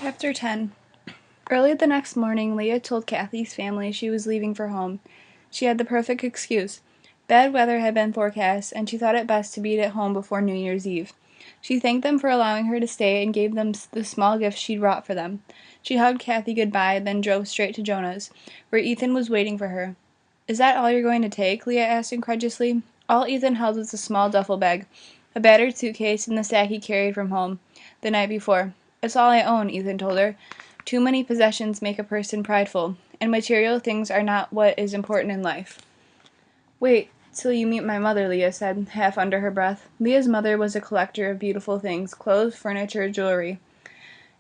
Chapter 10. Early the next morning, Leah told Kathy's family she was leaving for home. She had the perfect excuse. Bad weather had been forecast, and she thought it best to be at home before New Year's Eve. She thanked them for allowing her to stay and gave them the small gifts she'd brought for them. She hugged Kathy goodbye, then drove straight to Jonah's, where Ethan was waiting for her. "Is that all you're going to take?" Leah asked incredulously. All Ethan held was a small duffel bag, a battered suitcase, and the sack he carried from home the night before. "It's all I own," Ethan told her. "Too many possessions make a person prideful, and material things are not what is important in life." "Wait till you meet my mother," Leah said, half under her breath. Leah's mother was a collector of beautiful things, clothes, furniture, jewelry.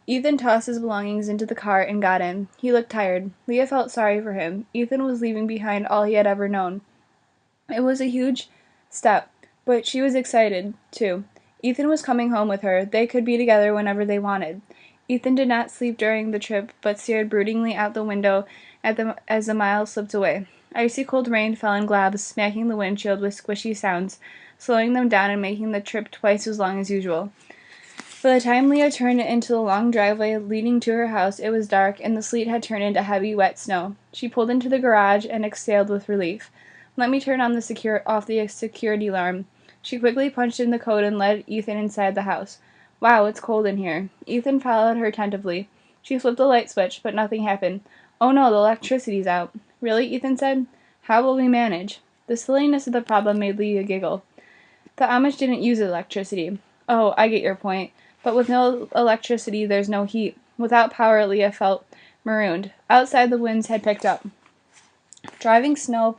Ethan tossed his belongings into the car and got in. He looked tired. Leah felt sorry for him. Ethan was leaving behind all he had ever known. It was a huge step, but she was excited, too. Ethan was coming home with her. They could be together whenever they wanted. Ethan did not sleep during the trip, but stared broodingly out the window as the miles slipped away. Icy cold rain fell in globs, smacking the windshield with squishy sounds, slowing them down and making the trip twice as long as usual. By the time Leah turned into the long driveway leading to her house, it was dark, and the sleet had turned into heavy, wet snow. She pulled into the garage and exhaled with relief. "Let me turn on the security alarm." She quickly punched in the code and led Ethan inside the house. "Wow, it's cold in here." Ethan followed her attentively. She flipped the light switch, but nothing happened. "Oh no, the electricity's out." "Really?" Ethan said. "How will we manage?" The silliness of the problem made Leah giggle. "The Amish didn't use electricity." "Oh, I get your point. But with no electricity, there's no heat." Without power, Leah felt marooned. Outside, the winds had picked up. Driving snow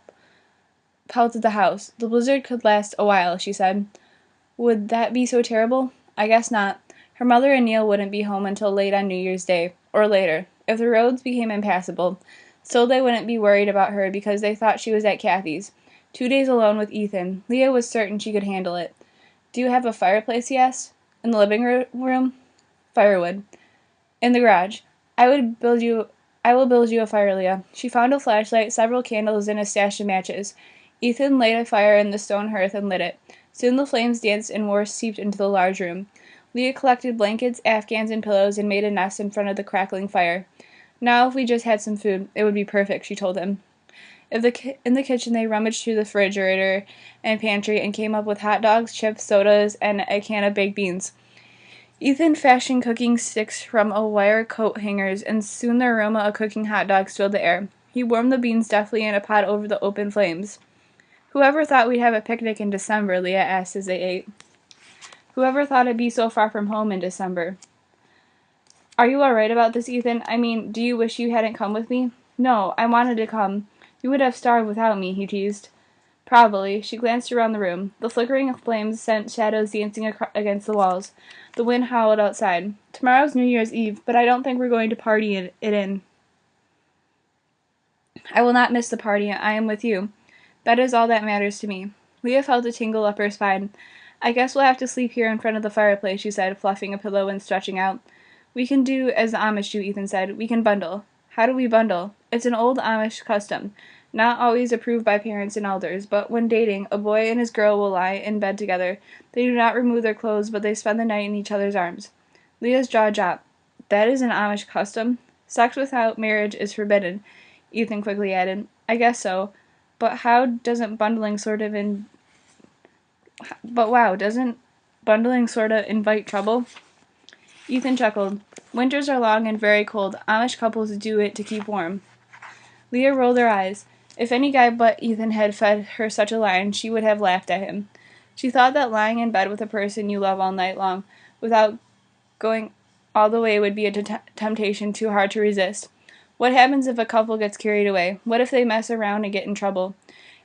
pelted the house. "The blizzard could last a while," she said. "Would that be so terrible?" "I guess not. Her mother and Neil wouldn't be home until late on New Year's Day, or later, if the roads became impassable. Still, they wouldn't be worried about her because they thought she was at Kathy's. 2 days alone with Ethan. Leah was certain she could handle it. "Do you have a fireplace?" he asked. "In the living room?" "Firewood." "In the garage." I will build you a fire, Leah." She found a flashlight, several candles, and a stash of matches. Ethan laid a fire in the stone hearth and lit it. Soon the flames danced and warmth seeped into the large room. Leah collected blankets, afghans, and pillows and made a nest in front of the crackling fire. "Now if we just had some food, it would be perfect," she told him. In the kitchen they rummaged through the refrigerator and pantry and came up with hot dogs, chips, sodas, and a can of baked beans. Ethan fashioned cooking sticks from wire coat hangers, and soon the aroma of cooking hot dogs filled the air. He warmed the beans deftly in a pot over the open flames. "Whoever thought we'd have a picnic in December?" Leah asked as they ate. "Whoever thought it'd be so far from home in December?" "Are you all right about this, Ethan? I mean, do you wish you hadn't come with me?" "No, I wanted to come. You would have starved without me," he teased. "Probably." She glanced around the room. The flickering flames sent shadows dancing against the walls. The wind howled outside. "Tomorrow's New Year's Eve, but I don't think we're going to party it in. I will not miss the party. I am with you. That is all that matters to me." Leah felt a tingle up her spine. "I guess we'll have to sleep here in front of the fireplace," she said, fluffing a pillow and stretching out. "We can do as the Amish do," Ethan said. "We can bundle." "How do we bundle?" "It's an old Amish custom, not always approved by parents and elders, but when dating, a boy and his girl will lie in bed together. They do not remove their clothes, but they spend the night in each other's arms." Leah's jaw dropped. "That is an Amish custom?" "Sex without marriage is forbidden," Ethan quickly added. "I guess so. But how doesn't bundling sort of doesn't bundling sort of invite trouble?" Ethan chuckled. "Winters are long and very cold. Amish couples do it to keep warm." Leah rolled her eyes. If any guy but Ethan had fed her such a line, she would have laughed at him. She thought that lying in bed with a person you love all night long, without going all the way, would be a temptation too hard to resist. What happens if a couple gets carried away? What if they mess around and get in trouble?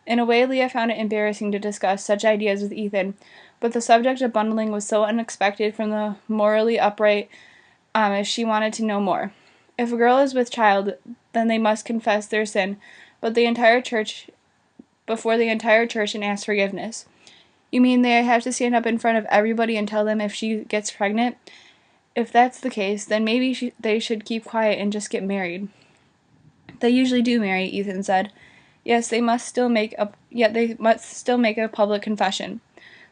In a way, Leah found it embarrassing to discuss such ideas with Ethan, but the subject of bundling was so unexpected from the morally upright Amish, she wanted to know more. If a girl is with child, then they must confess their sin, before the entire church and ask forgiveness. "You mean they have to stand up in front of everybody and tell them if she gets pregnant?" "If that's the case, then maybe they should keep quiet and just get married." "They usually do marry," Ethan said. "Yes, they must still make a public confession."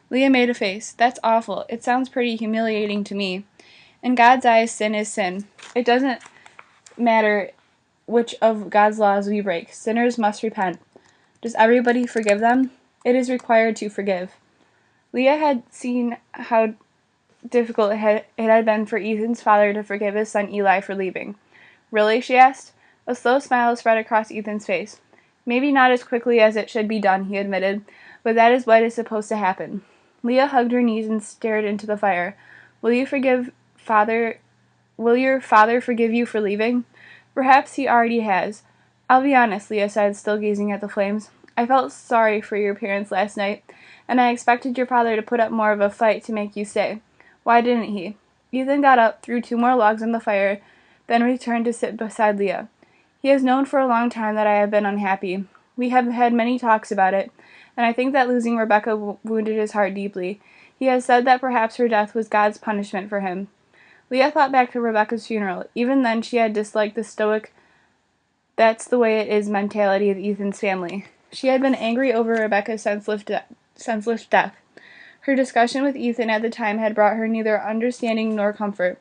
Leah made a face. "That's awful. It sounds pretty humiliating to me." "In God's eyes, sin is sin." It doesn't matter which of God's laws we break. Sinners must repent. Does everybody forgive them? It is required to forgive. Leah had seen how difficult it had been for Ethan's father to forgive his son Eli for leaving. Really? She asked. A slow smile spread across Ethan's face. Maybe not as quickly as it should be done, he admitted, but that is what is supposed to happen. Leah hugged her knees and stared into the fire. Will your father forgive you for leaving? Perhaps he already has. I'll be honest, Leah said, still gazing at the flames. I felt sorry for your parents last night, and I expected your father to put up more of a fight to make you stay. Why didn't he? Ethan got up, threw 2 more logs on the fire, then returned to sit beside Leah. He has known for a long time that I have been unhappy. We have had many talks about it, and I think that losing Rebecca wounded his heart deeply. He has said that perhaps her death was God's punishment for him. Leah thought back to Rebecca's funeral. Even then she had disliked the stoic, that's the way it is mentality of Ethan's family. She had been angry over Rebecca's senseless death. Her discussion with Ethan at the time had brought her neither understanding nor comfort.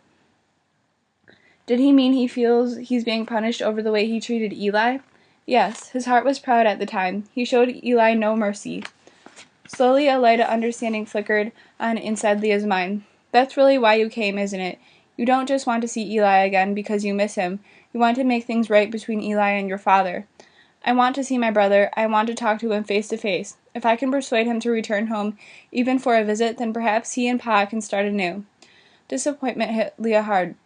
Did he mean he feels he's being punished over the way he treated Eli? Yes, his heart was proud at the time. He showed Eli no mercy. Slowly a light of understanding flickered on inside Leah's mind. That's really why you came, isn't it? You don't just want to see Eli again because you miss him. You want to make things right between Eli and your father. I want to see my brother. I want to talk to him face to face. If I can persuade him to return home, even for a visit, then perhaps he and Pa can start anew. Disappointment hit Leah hard.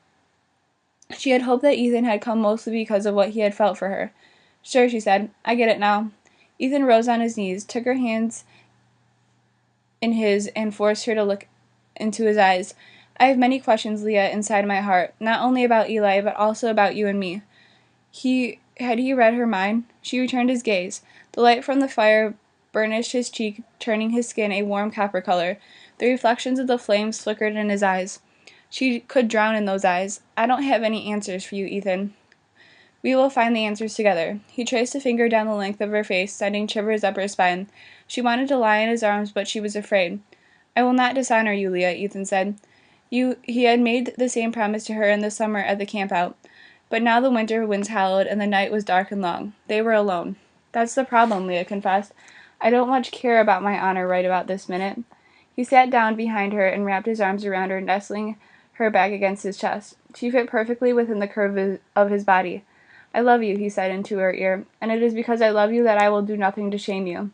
She had hoped that Ethan had come mostly because of what he had felt for her. Sure, she said. I get it now. Ethan rose on his knees, took her hands in his, and forced her to look into his eyes. I have many questions, Leah, inside my heart, not only about Eli, but also about you and me. Had he read her mind? She returned his gaze. The light from the fire burnished his cheek, turning his skin a warm copper color. The reflections of the flames flickered in his eyes. She could drown in those eyes. I don't have any answers for you, Ethan. We will find the answers together. He traced a finger down the length of her face, sending shivers up her spine. She wanted to lie in his arms, but she was afraid. I will not dishonor you, Leah, Ethan said. He had made the same promise to her in the summer at the camp-out. But now the winter winds howled, and the night was dark and long. They were alone. That's the problem, Leah confessed. I don't much care about my honor right about this minute. He sat down behind her and wrapped his arms around her, nestling her back against his chest. She fit perfectly within the curve of his body. I love you, he said into her ear, and it is because I love you that I will do nothing to shame you.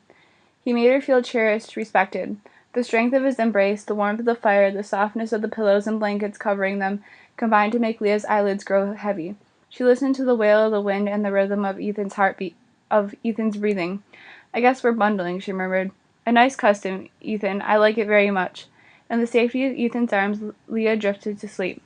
He made her feel cherished, respected. The strength of his embrace, the warmth of the fire, the softness of the pillows and blankets covering them, combined to make Leah's eyelids grow heavy. She listened to the wail of the wind and the rhythm of Ethan's breathing. I guess we're bundling, she murmured. A nice custom, Ethan. I like it very much. In the safety of Ethan's arms, Leah drifted to sleep.